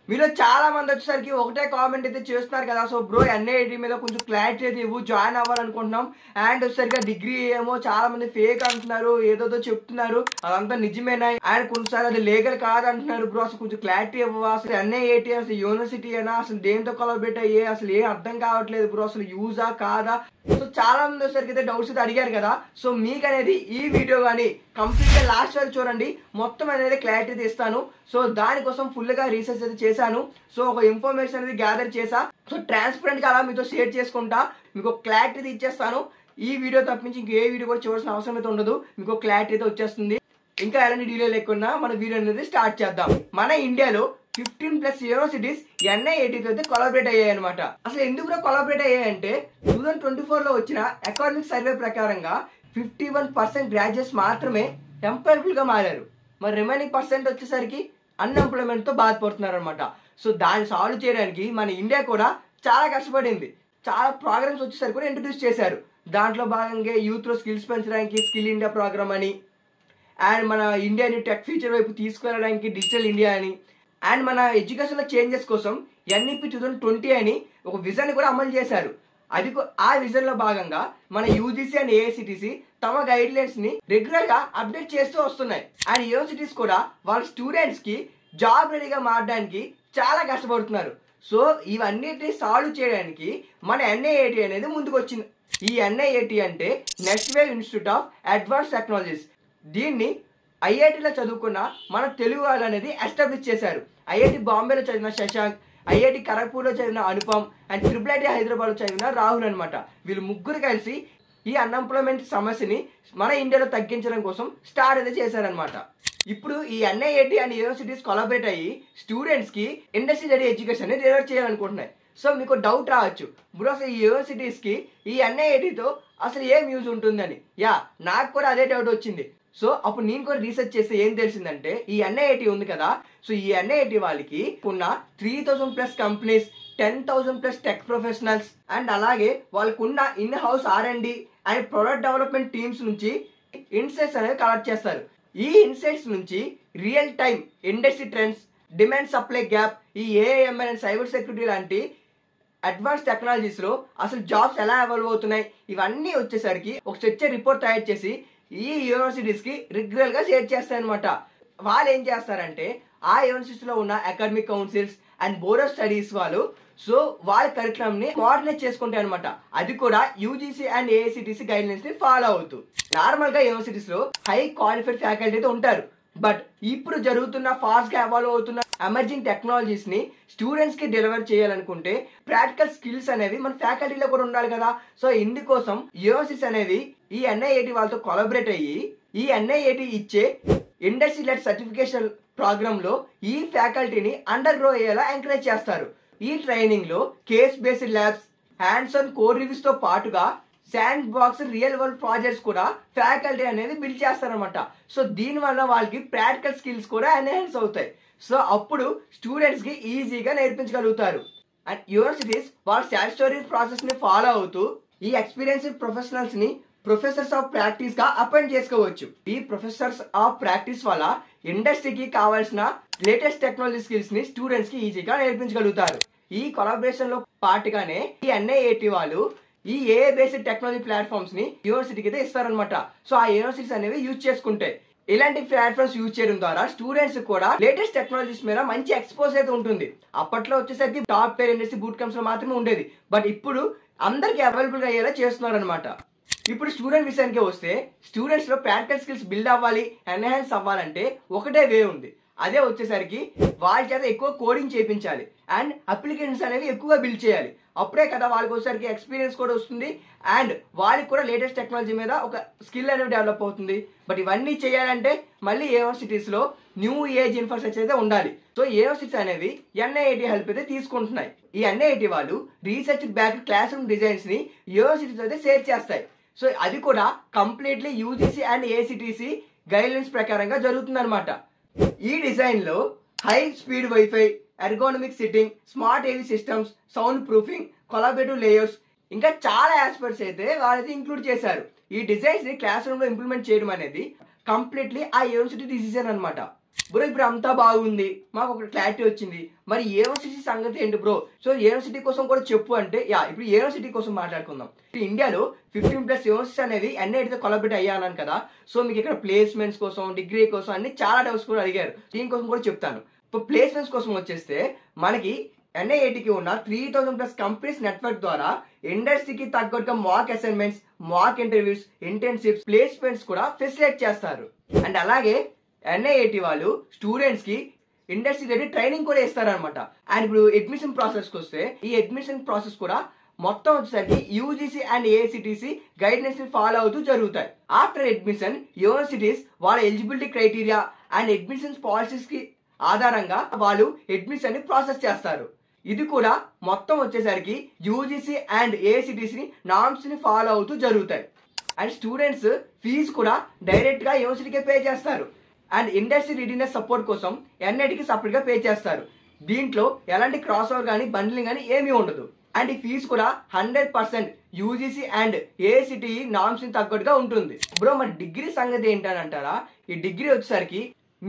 మీలో చాలా మంది వచ్చేసరికి ఒకటే కామెంట్ అయితే చేస్తున్నారు కదా. సో బ్రో ఎన్ఐటి మీద కొంచెం క్లారిటీ అయితే ఇవ్వు, జాయిన్ అవ్వాలనుకుంటున్నాం. అండ్ వచ్చేసరికి డిగ్రీ ఏమో చాలా మంది ఫేక్ అంటున్నారు, ఏదోదో చెప్తున్నారు, అదంతా నిజమేనా, అండ్ కొంచెంసారి అది లీగల్ కాదు అంటున్నారు. బ్రో అసలు కొంచెం క్లారిటీ ఇవ్వ, అసలు ఎన్ఐటి అసలు యూనివర్సిటీ అయినా అసలు దేంతో కొలబెట్ అయ్యే, అసలు ఏం అర్థం కావట్లేదు బ్రో, అసలు యూజా కాదా. సో చాలా మంది వచ్చేసరికి అయితే డౌట్స్ అయితే అడిగారు కదా. సో మీకు అనేది ఈ వీడియో కానీ కంప్లీట్ గా లాస్ట్ వరకు చూడండి, మొత్తం అనేది క్లారిటీ అయితే ఇస్తాను. సో దానికోసం ఫుల్ గా రీసెర్చ్ అయితే చేశాను. సో ఒక ఇన్ఫర్మేషన్ అనేది గ్యాదర్ చేసా. సో ట్రాన్స్పరెంట్ గా అలా మీతో షేర్ చేసుకుంటా మీకు క్లారిటీ అయితే ఇచ్చేస్తాను. ఈ వీడియో తప్పించి ఇంకే వీడియో కూడా చూడాల్సిన అవసరం అయితే ఉండదు, మీకు క్లారిటీ అయితే వచ్చేస్తుంది. ఇంకా ఎలాంటి డీలే లేకుండా మన వీడియో అనేది స్టార్ట్ చేద్దాం. మన ఇండియాలో 15+ యూనివర్సిటీస్ ఎన్ఐఐటితో అయితే కొలాబరేట్ అయ్యాయి అనమాట. అసలు ఎందుకు కొలాబరేట్ అయ్యాయంటే 2024 లో వచ్చిన ఎకనామిక్ సర్వే ప్రకారంగా 51% గ్రాడ్యుయేట్స్ మాత్రమే ఎంప్లాయబుల్ గా మారారు. మరి రిమైనింగ్ పర్సెంట్ వచ్చేసరికి అన్ఎంప్లాయ్మెంట్ తో బాధపడుతున్నారు అనమాట. సో దాన్ని సాల్వ్ చేయడానికి మన ఇండియా కూడా చాలా కష్టపడింది. చాలా ప్రోగ్రామ్స్ వచ్చేసరికి కూడా ఇంట్రడ్యూస్ చేశారు. దాంట్లో భాగంగా యూత్ లో స్కిల్స్ పెంచడానికి స్కిల్ ఇండియా ప్రోగ్రామ్ అని, అండ్ మన ఇండియాని టెక్ ఫ్యూచర్ వైపు తీసుకెళ్ళడానికి డిజిటల్ ఇండియా అని, అండ్ మన ఎడ్యుకేషన్లో చేంజెస్ కోసం ఎన్ఈపి 2020 అని ఒక విజన్ కూడా అమలు చేశారు. అది ఆ విజన్ లో భాగంగా మన యూజీసీ అండ్ ఏఐసిటిసి తమ గైడ్ లైన్స్ ని రెగ్యులర్ గా అప్డేట్ చేస్తూ వస్తున్నాయి. అండ్ యూనివర్సిటీస్ కూడా వాళ్ళ స్టూడెంట్స్ కి జాబ్ రెడీగా మారడానికి చాలా కష్టపడుతున్నారు. సో ఇవన్నిటిని సాల్వ్ చేయడానికి మన ఎన్ఐఐటి అనేది ముందుకు వచ్చింది. ఈ ఎన్ఐఐటి అంటే next wave institute of advance technologies. దీన్ని ఐఐటిలో చదువుకున్న మన తెలుగు వాళ్ళు అనేది ఎస్టాబ్లిష్ చేశారు. ఐఐటి బాంబేలో చదివిన శశాంక్, ఐఐటి ఖరగ్పూర్లో చదివిన అనుపమ్, అండ్ ట్రిపుల్ హైదరాబాద్లో చదివిన రాహుల్ అనమాట. వీళ్ళు ముగ్గురు కలిసి ఈ అన్ఎంప్లాయ్మెంట్ సమస్యని మన ఇండియాలో తగ్గించడం కోసం స్టార్ట్ అయితే చేశారనమాట. ఇప్పుడు ఈ ఎన్ఐఐటి అండ్ యూనివర్సిటీస్ కొలాబరేట్ అయ్యి స్టూడెంట్స్ కి ఇండస్ట్రీ రెడీ ఎడ్యుకేషన్ ని డెలివర్ చేయాలనుకుంటున్నాయి. సో మీకు డౌట్ రావచ్చు, బ్రో అసలు ఈ యూనివర్సిటీస్ కి ఈ ఎన్ఐఐటితో అసలు ఏం యూజ్ ఉంటుందని. యా, నాకు కూడా అదే డౌట్ వచ్చింది. సో అప్పుడు నేను కూడా రీసెర్చ్ చేస్తే ఏం తెలిసిందంటే ఈ ఎన్ఐఐటి ఉంది కదా, సో ఈ ఎన్ఐఐటి వాళ్ళకి ఉన్న 3000+ కంపెనీస్, 10,000+ టెక్ ప్రొఫెషనల్స్, అండ్ అలాగే వాళ్ళకున్న in house R&D and product development teams నుంచి ఇన్సైట్స్ అనేది కలెక్ట్ చేస్తారు. ఈ ఇన్సైట్స్ నుంచి real time industry trends, demand supply gap, ఈ ఏఐఎంఎల్ అండ్ సైబర్ సెక్యూరిటీ లాంటి అడ్వాన్స్ టెక్నాలజీస్ లో అసలు జాబ్స్ ఎలా ఎవాల్వ్ అవుతున్నాయి, ఇవన్నీ వచ్చేసరికి ఒక స్ట్రక్చర్ రిపోర్ట్ తయారు చేసి ఈ యూనివర్సిటీస్ కి రెగ్యులర్ గా షేర్ చేస్తారనమాట. వాళ్ళు ఏం చేస్తారంటే ఆ యూనివర్సిటీస్ లో ఉన్న academic councils and board of studies వాళ్ళు సో వాళ్ళ కరికులం ని కోఆర్డినేట్ చేసుకుంటాయి అనమాట. అది కూడా UGC and AICTE guide lines ని ఫాలో అవుతూ. నార్మల్ గా యూనివర్సిటీస్ లో హై క్వాలిఫైడ్ ఫ్యాకల్టీ అయితే ఉంటారు. బట్ ఇప్పుడు జరుగుతున్న ఫాస్ట్ గా ఎవాల్వ్ అవుతున్న ఎమర్జింగ్ టెక్నాలజీస్ ని స్టూడెంట్స్ కి డెలివర్ చేయాలనుకుంటే ప్రాక్టికల్ స్కిల్స్ అనేవి మన ఫ్యాకల్టీలో కూడా ఉండాలి కదా. సో ఇందుకోసం యూనివర్సిటీస్ అనేవి ఈ ఎన్ఐఐటి వాళ్ళతో కొలాబరేట్ అయ్యి ఈ ఎన్ఐఐటి ఇచ్చే ఇండస్ట్రీ లెడ్ సర్టిఫికేషన్ ప్రోగ్రామ్ లో ఈ ఫ్యాకల్టీని అండర్ గ్రో అయ్యేలా ఎంకరేజ్ చేస్తారు. ఈ ట్రైనింగ్ లో case based labs, hands on code reviews తో పాటుగా sand box real world projects కూడా ఫ్యాకల్టీ అనేది బిల్డ్ చేస్తారనమాట. సో దీని వల్ల వాళ్ళకి ప్రాక్టికల్ స్కిల్స్ కూడా ఎన్హాన్స్ అవుతాయి. సో అప్పుడు స్టూడెంట్స్ కి ఈజీగా నేర్పించగలుగుతారు. అండ్ యూనివర్సిటీస్ వాళ్ళ స్టాట్యుటరీ ప్రాసెస్ ని ఫాలో అవుతూ ఈ ఎక్స్పీరియన్స్డ్ ప్రొఫెషనల్స్ ని ప్రొఫెసర్స్ ఆఫ్ ప్రాక్టీస్ గా అపాయింట్ చేసుకోవచ్చు. ఈ ప్రొఫెసర్స్ ఆఫ్ ప్రాక్టీస్ వల్ల ఇండస్ట్రీకి కావాల్సిన లేటెస్ట్ టెక్నాలజీ స్కిల్స్ ని స్టూడెంట్స్ కి ఈజీగా నేర్పించగలుగుతారు. ఈ కొలాబరేషన్ లో పాటుగానే ఈ ఎన్ఐఐటి వాళ్ళు ఈ ఏఐ బేస్డ్ టెక్నాలజీ ప్లాట్ఫామ్స్ ని యూనివర్సిటీకి అయితే ఇస్తారనమాట. సో ఆ యూనివర్సిటీస్ అనేవి యూజ్ చేసుకుంటాయి. ఇలాంటి ప్లాట్ఫామ్స్ యూజ్ చేయడం ద్వారా స్టూడెంట్స్ కూడా లేటెస్ట్ టెక్నాలజీస్ మీద మంచి ఎక్స్పోజ్ అయితే ఉంటుంది. అప్పట్లో వచ్చేసరికి టాప్ పేర్ ఇండస్ట్రీ బూట్ క్యాంప్స్ లో మాత్రమే ఉండేది. బట్ ఇప్పుడు అందరికి అవైలబుల్ గా అయ్యేలా చేస్తున్నారు అనమాట. ఇప్పుడు స్టూడెంట్ విషయానికి వస్తే స్టూడెంట్స్ లో ప్రాక్టికల్ స్కిల్స్ బిల్డ్ అవ్వాలి, ఎన్హాన్స్ అవ్వాలంటే ఒకటే వే ఉంది. అదే వచ్చేసరికి వాళ్ళ చేత ఎక్కువ కోడింగ్ చేయించాలి అండ్ అప్లికేషన్స్ అనేవి ఎక్కువగా బిల్డ్ చేయాలి. అప్పుడే కదా వాళ్ళకి వచ్చేసరికి ఎక్స్పీరియన్స్ కూడా వస్తుంది అండ్ వాళ్ళకి కూడా లేటెస్ట్ టెక్నాలజీ మీద ఒక స్కిల్ అనేది డెవలప్ అవుతుంది. బట్ ఇవన్నీ చేయాలంటే మళ్ళీ యూనివర్సిటీస్ లో న్యూ ఏజ్ ఇన్ఫ్రాస్ట్రక్చర్ అయితే ఉండాలి. సో యూనివర్సిటీస్ అనేవి ఎన్ఐఐటి హెల్ప్ అయితే తీసుకుంటున్నాయి. ఈ ఎన్ఐఐటి వాళ్ళు research back classroom designs ని యూనివర్సిటీస్ అయితే షేర్ చేస్తాయి. సో అది కూడా completely UGC and AICTE guidelines ప్రకారంగా జరుగుతుంది అనమాట. ఈ డిజైన్ లో high speed wifi, ergonomic sitting, smart AV systems, soundproofing, collaborative layers, ఇంకా చాలా ఆస్పెక్ట్స్ అయితే వాళ్ళైతే ఇంక్లూడ్ చేశారు. ఈ డిజైన్స్ ని క్లాస్ రూమ్ లో ఇంప్లిమెంట్ చేయడం అనేది కంప్లీట్లీ ఆ యూనివర్సిటీ డిసిజన్ అనమాట. బ్రో ఇప్పుడు అంతా బాగుంది, మాకు ఒక క్లారిటీ వచ్చింది, మరి యూనివర్సిటీ సంగతి ఏంటి బ్రో? సో యూనివర్సిటీ కోసం కూడా చెప్పు అంటే ఇప్పుడు యూనివర్సిటీ కోసం మాట్లాడుకుందాం. ఇండియాలో 15+ యూనివర్సిటీ అనేది ఎన్ఐటితో కొలాబరేట్ అయ్యాను కదా. సో మీకు ఇక్కడ ప్లేస్మెంట్స్ కోసం, డిగ్రీ కోసం అన్ని చాలా డౌట్స్ కూడా అడిగారు. దీనికోసం కూడా చెప్తాను. ఇప్పుడు ప్లేస్మెంట్స్ కోసం వచ్చేస్తే మనకి ఎన్ఐఐటికి ఉన్న 3000+ కంపెనీస్ నెట్వర్క్ ద్వారా ఇండస్ట్రీకి తగ్గట్టుగా mock assignments, mock interviews, internships, placements కూడా ఫెసిలిటేట్ చేస్తారు. అండ్ అలాగే ఎన్ఐఐటి వాళ్ళు స్టూడెంట్స్ కి ఇండస్ట్రీ రెడీ ట్రైనింగ్ కూడా ఇస్తారనమాట. అండ్ ఇప్పుడు అడ్మిషన్ ప్రాసెస్కి వస్తే ఈ అడ్మిషన్ ప్రాసెస్ కూడా మొత్తం వచ్చేసరికి యూజీసీ అండ్ ఏఐసిటిసి గైడ్లైన్స్ ని ఫాలో అవుతూ జరుగుతాయి. ఆఫ్టర్ అడ్మిషన్ యూనివర్సిటీస్ వాళ్ళ eligibility criteria and admission policies కి ఆధారంగా వాళ్ళు అడ్మిషన్ ని ప్రాసెస్ చేస్తారు. ఇది కూడా మొత్తం వచ్చేసరికి యూజీసీ అండ్ ఏఐసిటిసి నార్మ్స్ ని ఫాలో అవుతూ జరుగుతాయి. అండ్ స్టూడెంట్స్ ఫీజు కూడా డైరెక్ట్ గా యూనివర్సిటీకే పే చేస్తారు. అండ్ ఇండస్ట్రీ రెడీనెస్ సపోర్ట్ కోసం ఎన్ఐటికి సపరేట్ గా పే చేస్తారు. దీంట్లో ఎలాంటి క్రాస్ ఓవర్ కానీ బండ్లింగ్ కానీ ఏమీ ఉండదు. అండ్ ఈ ఫీజు కూడా 100% యూజీసీ అండ్ ఏఐసిటిఈ నార్మ్స్ ని తగ్గట్టుగా ఉంటుంది. బ్రో మరి డిగ్రీ సంగతి ఏంటని అంటారా? ఈ డిగ్రీ వచ్చేసరికి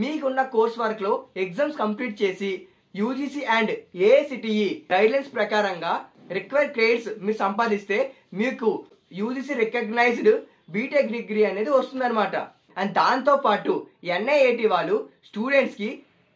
మీకున్న కోర్స్ వర్క్ లో ఎగ్జామ్స్ కంప్లీట్ చేసి యూజీసీ అండ్ ఏఐసిటిఈ గైడ్లైన్స్ ప్రకారంగా రిక్వైర్డ్ క్రెడిట్స్ మీరు సంపాదిస్తే మీకు యూజీసీ రికగ్నైజ్డ్ బీటెక్ డిగ్రీ అనేది వస్తుందన్నమాట. అండ్ దాంతో పాటు ఎన్ఐఐటి వాళ్ళు స్టూడెంట్స్ కి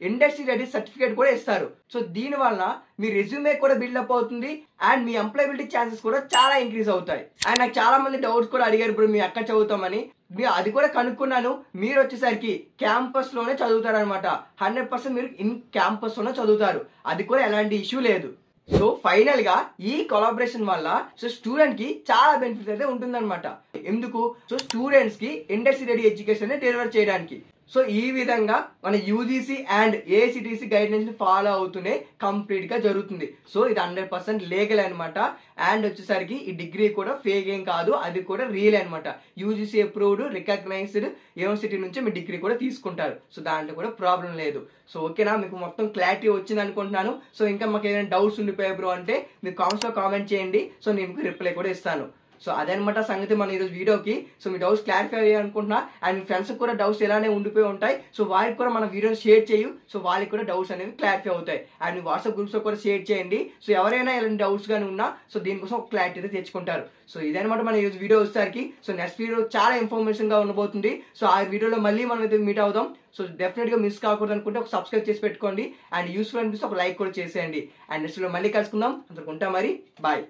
ఇండస్ట్రీ రెడీ సర్టిఫికేట్ కూడా ఇస్తారు. సో దీని వలన మీ రెజ్యూమే కూడా బిల్డప్ అవుతుంది అండ్ మీ ఎంప్లాయబిలిటీ ఛాన్సెస్ కూడా చాలా ఇంక్రీజ్ అవుతాయి. అండ్ నాకు చాలా మంది డౌట్స్ కూడా అడిగారు, ఇప్పుడు మీ ఎక్కడ చదువుతామని. మీరు అది కూడా కనుక్కున్నాను. మీరు వచ్చేసరికి క్యాంపస్ లోనే చదువుతారనమాట. 100% మీరు ఇన్ క్యాంపస్ లోనే చదువుతారు. అది కూడా ఎలాంటి ఇష్యూ లేదు. సో ఫైనల్ గా ఈ కొలాబరేషన్ వల్ల సో స్టూడెంట్ కి చాలా బెనిఫిట్స్ అయితే ఉంటుందన్నమాట. ఎందుకు? సో స్టూడెంట్స్ కి ఇండస్ట్రీ రెడీ ఎడ్యుకేషన్ డెలివర్ చేయడానికి. సో ఈ విధంగా మన యూజీసీ అండ్ ఏఐసిటిసి గైడ్లైన్స్ ని ఫాలో అవుతూనే కంప్లీట్ గా జరుగుతుంది. సో ఇది 100% లీగల్ అనమాట. అండ్ వచ్చేసరికి ఈ డిగ్రీ కూడా ఫేక్ ఏం కాదు, అది కూడా రియల్ అనమాట. యూజీసీ అప్రూవ్డ్ రికగ్నైజ్డ్ యూనివర్సిటీ నుంచి మీ డిగ్రీ కూడా తీసుకుంటారు. సో దాంట్లో కూడా ప్రాబ్లం లేదు. సో ఓకేనా, మీకు మొత్తం క్లారిటీ వచ్చింది అనుకుంటున్నాను. సో ఇంకా మాకు ఏదైనా డౌట్స్ ఉండిపోయాయి బ్రో అంటే మీరు కామెంట్స్ లో కామెంట్ చేయండి. సో నేను మీకు రిప్లై కూడా ఇస్తాను. సో అదనమాట సంగతి మన ఈరోజు వీడియోకి. సో మీ డౌట్స్ క్లారిఫై అయ్యాయి అనుకుంటున్నా. అండ్ మీ ఫ్రెండ్స్ కూడా డౌట్స్ ఇలానే ఉండిపోయి ఉంటాయి. సో వారికి కూడా మన వీడియోని షేర్ చేయు. సో వాళ్ళకి కూడా డౌట్స్ అనేవి క్లారిఫై అవుతాయి. అండ్ మీ వాట్సాప్ గ్రూప్స్ లో కూడా షేర్ చేయండి. సో ఎవరైనా ఇలాంటి డౌట్స్ కానీ ఉన్నా సో దీనికోసం ఒక క్లారిటీ అయితే తెచ్చుకుంటారు. సో ఇదనమాట మన ఈరోజు వీడియో వచ్చేసరికి. సో నెక్స్ట్ వీడియో చాలా ఇన్ఫర్మేషన్ గా ఉండబోతుంది. సో ఆ వీడియోలో మళ్ళీ మనం అయితే మీట్ అవుదాం. సో డెఫినెట్ గా మిస్ కాకూడదు అనుకుంటే ఒక సబ్స్క్రైబ్ చేసి పెట్టుకోండి. అండ్ యూస్ఫుల్ అనిపిస్తే ఒక లైక్ కూడా చేసేయండి. అండ్ నెక్స్ట్ వీడియో మళ్ళీ కలుసుకుందాం. అంతకు ఉంటా మరి, బాయ్.